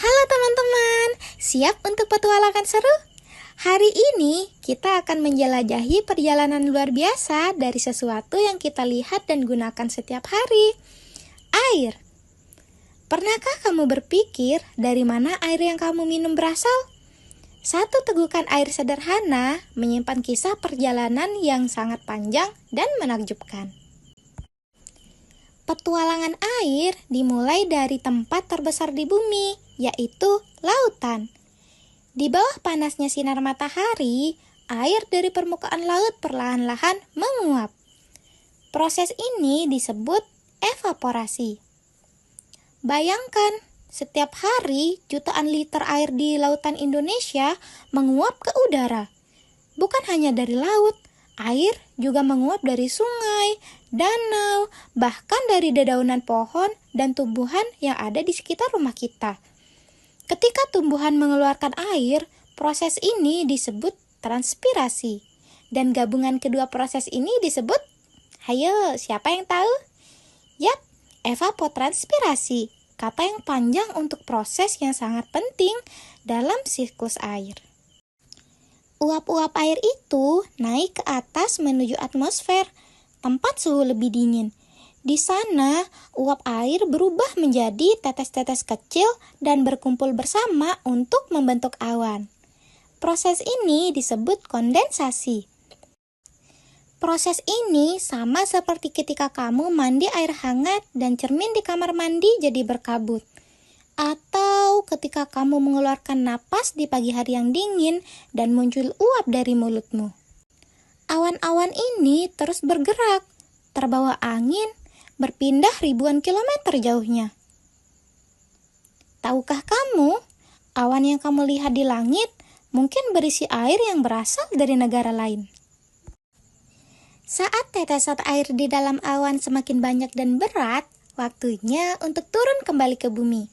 Halo teman-teman, siap untuk petualangan seru? Hari ini kita akan menjelajahi perjalanan luar biasa dari sesuatu yang kita lihat dan gunakan setiap hari. Air. Pernahkah kamu berpikir dari mana air yang kamu minum berasal? Satu tegukan air sederhana menyimpan kisah perjalanan yang sangat panjang dan menakjubkan. Petualangan air dimulai dari tempat terbesar di bumi, yaitu lautan. Di bawah panasnya sinar matahari, air dari permukaan laut perlahan-lahan menguap. Proses ini disebut evaporasi. Bayangkan, setiap hari jutaan liter air di lautan Indonesia menguap ke udara. Bukan hanya dari laut, air juga menguap dari sungai, danau, bahkan dari dedaunan pohon dan tumbuhan yang ada di sekitar rumah kita. Ketika tumbuhan mengeluarkan air, proses ini disebut transpirasi. Dan gabungan kedua proses ini disebut, hayo, siapa yang tahu? Yap, evapotranspirasi, kata yang panjang untuk proses yang sangat penting dalam siklus air. Uap-uap air itu naik ke atas menuju atmosfer, tempat suhu lebih dingin. Di sana, uap air berubah menjadi tetes-tetes kecil dan berkumpul bersama untuk membentuk awan. Proses ini disebut kondensasi. Proses ini sama seperti ketika kamu mandi air hangat dan cermin di kamar mandi jadi berkabut. Atau ketika kamu mengeluarkan napas di pagi hari yang dingin dan muncul uap dari mulutmu. Awan-awan ini terus bergerak, terbawa angin, berpindah ribuan kilometer jauhnya. Tahukah kamu, awan yang kamu lihat di langit mungkin berisi air yang berasal dari negara lain. Saat tetesan air di dalam awan semakin banyak dan berat, waktunya untuk turun kembali ke bumi.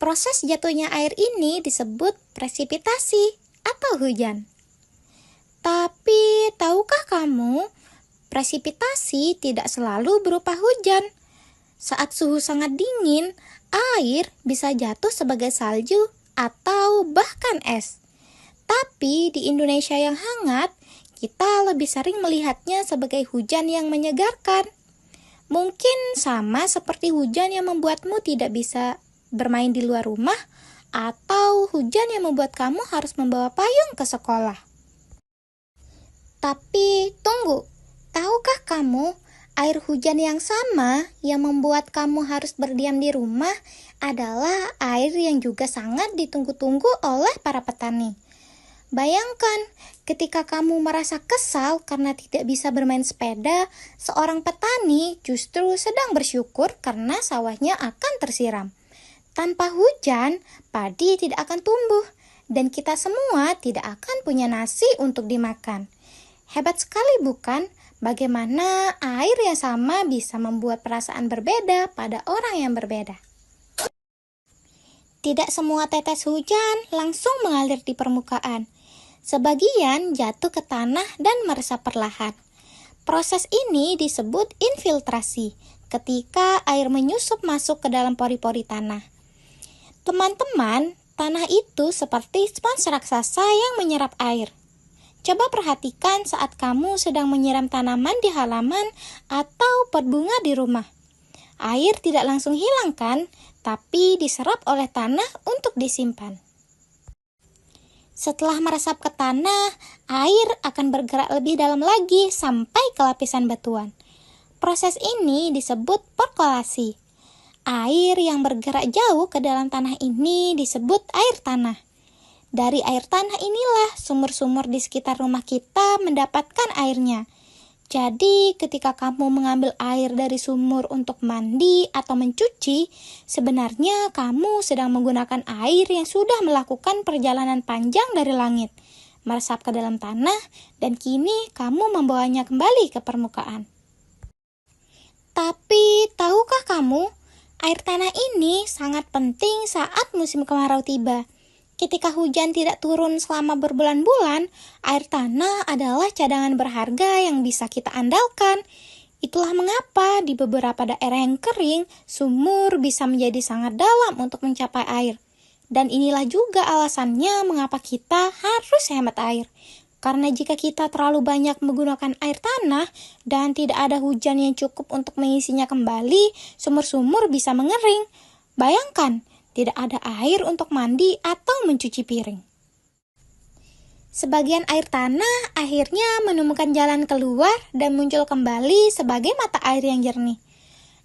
Proses jatuhnya air ini disebut presipitasi atau hujan. Tapi, tahukah kamu, presipitasi tidak selalu berupa hujan. Saat suhu sangat dingin, air bisa jatuh sebagai salju atau bahkan es. Tapi di Indonesia yang hangat, kita lebih sering melihatnya sebagai hujan yang menyegarkan. Mungkin sama seperti hujan yang membuatmu tidak bisa bermain di luar rumah, atau hujan yang membuat kamu harus membawa payung ke sekolah. Tapi tunggu, tahukah kamu air hujan yang sama yang membuat kamu harus berdiam di rumah adalah air yang juga sangat ditunggu-tunggu oleh para petani. Bayangkan, ketika kamu merasa kesal karena tidak bisa bermain sepeda, seorang petani justru sedang bersyukur karena sawahnya akan tersiram. Tanpa hujan, padi tidak akan tumbuh, dan kita semua tidak akan punya nasi untuk dimakan. Hebat sekali bukan? Bagaimana air yang sama bisa membuat perasaan berbeda pada orang yang berbeda. Tidak semua tetes hujan langsung mengalir di permukaan. Sebagian jatuh ke tanah dan meresap perlahan. Proses ini disebut infiltrasi, ketika air menyusup masuk ke dalam pori-pori tanah. Teman-teman, tanah itu seperti spons raksasa yang menyerap air. Coba perhatikan saat kamu sedang menyiram tanaman di halaman atau pot bunga di rumah. Air tidak langsung hilang kan, tapi diserap oleh tanah untuk disimpan. Setelah meresap ke tanah, air akan bergerak lebih dalam lagi sampai ke lapisan batuan. Proses ini disebut perkolasi. Air yang bergerak jauh ke dalam tanah ini disebut air tanah. Dari air tanah inilah sumur-sumur di sekitar rumah kita mendapatkan airnya. Jadi, ketika kamu mengambil air dari sumur untuk mandi atau mencuci, sebenarnya kamu sedang menggunakan air yang sudah melakukan perjalanan panjang dari langit, meresap ke dalam tanah, dan kini kamu membawanya kembali ke permukaan. Tapi, tahukah kamu, air tanah ini sangat penting saat musim kemarau tiba. Ketika hujan tidak turun selama berbulan-bulan, air tanah adalah cadangan berharga yang bisa kita andalkan. Itulah mengapa di beberapa daerah yang kering, sumur bisa menjadi sangat dalam untuk mencapai air. Dan inilah juga alasannya mengapa kita harus hemat air. Karena jika kita terlalu banyak menggunakan air tanah dan tidak ada hujan yang cukup untuk mengisinya kembali, sumur-sumur bisa mengering. Bayangkan, tidak ada air untuk mandi atau mencuci piring. Sebagian air tanah akhirnya menemukan jalan keluar dan muncul kembali sebagai mata air yang jernih.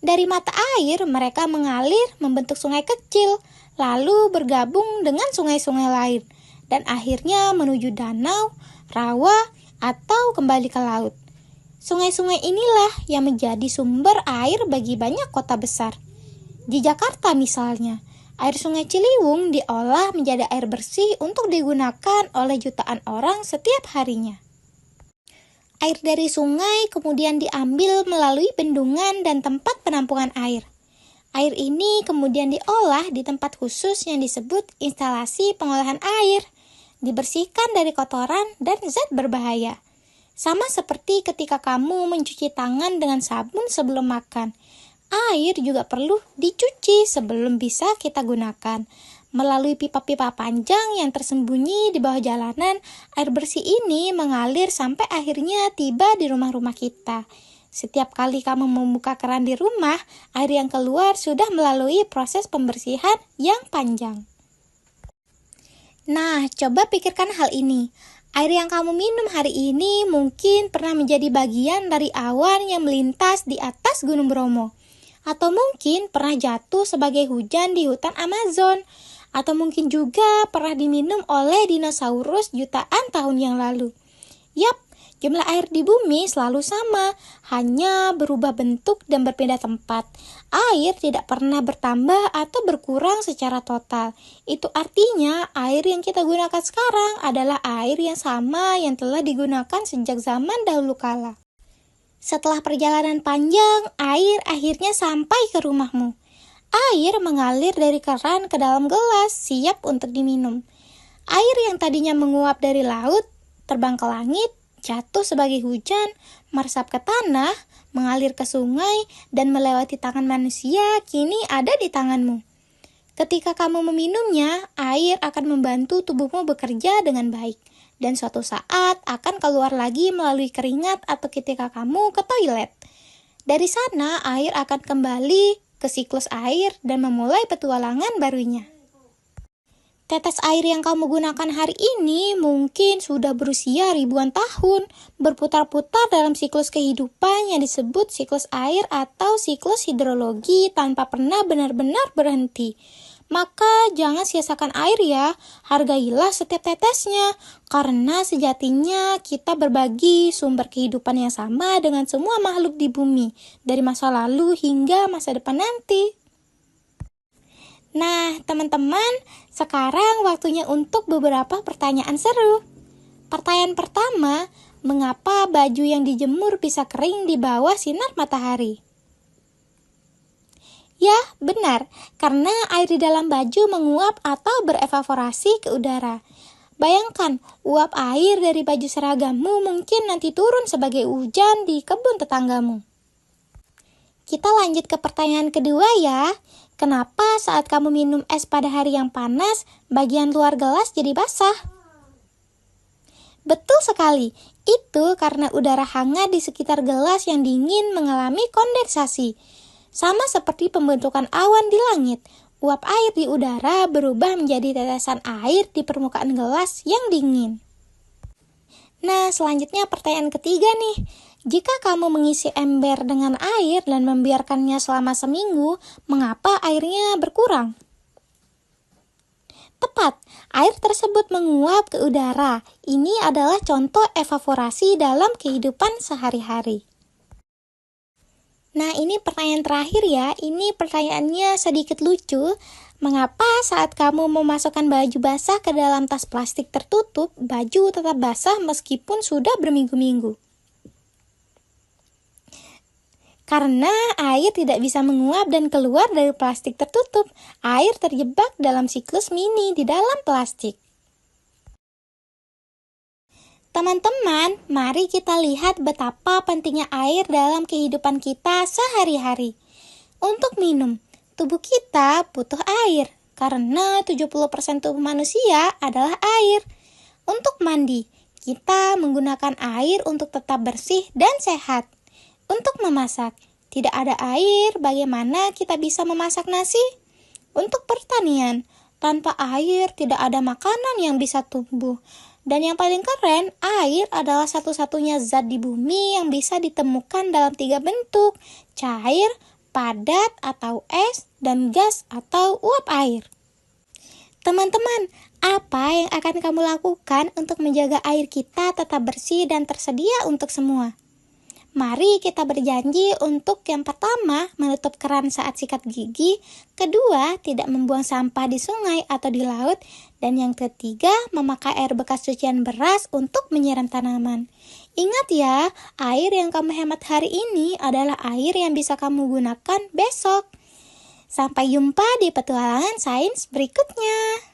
Dari mata air, mereka mengalir membentuk sungai kecil, lalu bergabung dengan sungai-sungai lain, dan akhirnya menuju danau, rawa, atau kembali ke laut. Sungai-sungai inilah yang menjadi sumber air bagi banyak kota besar. Di Jakarta misalnya, air Sungai Ciliwung diolah menjadi air bersih untuk digunakan oleh jutaan orang setiap harinya. Air dari sungai kemudian diambil melalui bendungan dan tempat penampungan air. Air ini kemudian diolah di tempat khusus yang disebut instalasi pengolahan air, dibersihkan dari kotoran dan zat berbahaya. Sama seperti ketika kamu mencuci tangan dengan sabun sebelum makan, air juga perlu dicuci sebelum bisa kita gunakan. Melalui pipa-pipa panjang yang tersembunyi di bawah jalanan, air bersih ini mengalir sampai akhirnya tiba di rumah-rumah kita. Setiap kali kamu membuka keran di rumah, air yang keluar sudah melalui proses pembersihan yang panjang. Nah, coba pikirkan hal ini. Air yang kamu minum hari ini mungkin pernah menjadi bagian dari awan yang melintas di atas Gunung Bromo. Atau mungkin pernah jatuh sebagai hujan di hutan Amazon. Atau mungkin juga pernah diminum oleh dinosaurus jutaan tahun yang lalu. Yap, jumlah air di bumi selalu sama, hanya berubah bentuk dan berpindah tempat. Air tidak pernah bertambah atau berkurang secara total. Itu artinya air yang kita gunakan sekarang adalah air yang sama yang telah digunakan sejak zaman dahulu kala. Setelah perjalanan panjang, air akhirnya sampai ke rumahmu. Air mengalir dari keran ke dalam gelas, siap untuk diminum. Air yang tadinya menguap dari laut, terbang ke langit, jatuh sebagai hujan, meresap ke tanah, mengalir ke sungai, dan melewati tangan manusia, kini ada di tanganmu. Ketika kamu meminumnya, air akan membantu tubuhmu bekerja dengan baik. Dan suatu saat akan keluar lagi melalui keringat atau ketika kamu ke toilet. Dari sana, air akan kembali ke siklus air dan memulai petualangan barunya. Tetes air yang kamu gunakan hari ini mungkin sudah berusia ribuan tahun, berputar-putar dalam siklus kehidupan yang disebut siklus air atau siklus hidrologi tanpa pernah benar-benar berhenti. Maka jangan sia-siakan air ya, hargailah setiap tetesnya, karena sejatinya kita berbagi sumber kehidupan yang sama dengan semua makhluk di bumi, dari masa lalu hingga masa depan nanti. Nah, teman-teman, sekarang waktunya untuk beberapa pertanyaan seru. Pertanyaan pertama, mengapa baju yang dijemur bisa kering di bawah sinar matahari? Ya, benar, karena air di dalam baju menguap atau berevaporasi ke udara. Bayangkan, uap air dari baju seragammu mungkin nanti turun sebagai hujan di kebun tetanggamu. Kita lanjut ke pertanyaan kedua ya. Kenapa saat kamu minum es pada hari yang panas, bagian luar gelas jadi basah? Betul sekali, itu karena udara hangat di sekitar gelas yang dingin mengalami kondensasi. Sama seperti pembentukan awan di langit, uap air di udara berubah menjadi tetesan air di permukaan gelas yang dingin. Nah, selanjutnya pertanyaan ketiga nih. Jika kamu mengisi ember dengan air dan membiarkannya selama seminggu, mengapa airnya berkurang? Tepat, air tersebut menguap ke udara. Ini adalah contoh evaporasi dalam kehidupan sehari-hari. Nah, ini pertanyaan terakhir ya. Ini pertanyaannya sedikit lucu. Mengapa saat kamu memasukkan baju basah ke dalam tas plastik tertutup, baju tetap basah meskipun sudah berminggu-minggu? Karena air tidak bisa menguap dan keluar dari plastik tertutup. Air terjebak dalam siklus mini di dalam plastik. Teman-teman, mari kita lihat betapa pentingnya air dalam kehidupan kita sehari-hari. Untuk minum, tubuh kita butuh air. karena 70% tubuh manusia adalah air. Untuk mandi, kita menggunakan air untuk tetap bersih dan sehat. Untuk memasak, tidak ada air, bagaimana kita bisa memasak nasi? Untuk pertanian, tanpa air tidak ada makanan yang bisa tumbuh. Dan yang paling keren, air adalah satu-satunya zat di bumi yang bisa ditemukan dalam 3 bentuk, cair, padat atau es, dan gas atau uap air. Teman-teman, apa yang akan kamu lakukan untuk menjaga air kita tetap bersih dan tersedia untuk semua? Mari kita berjanji untuk yang pertama, menutup keran saat sikat gigi, kedua, tidak membuang sampah di sungai atau di laut, dan yang ketiga, memakai air bekas cucian beras untuk menyiram tanaman. Ingat ya, air yang kamu hemat hari ini adalah air yang bisa kamu gunakan besok. Sampai jumpa di petualangan sains berikutnya.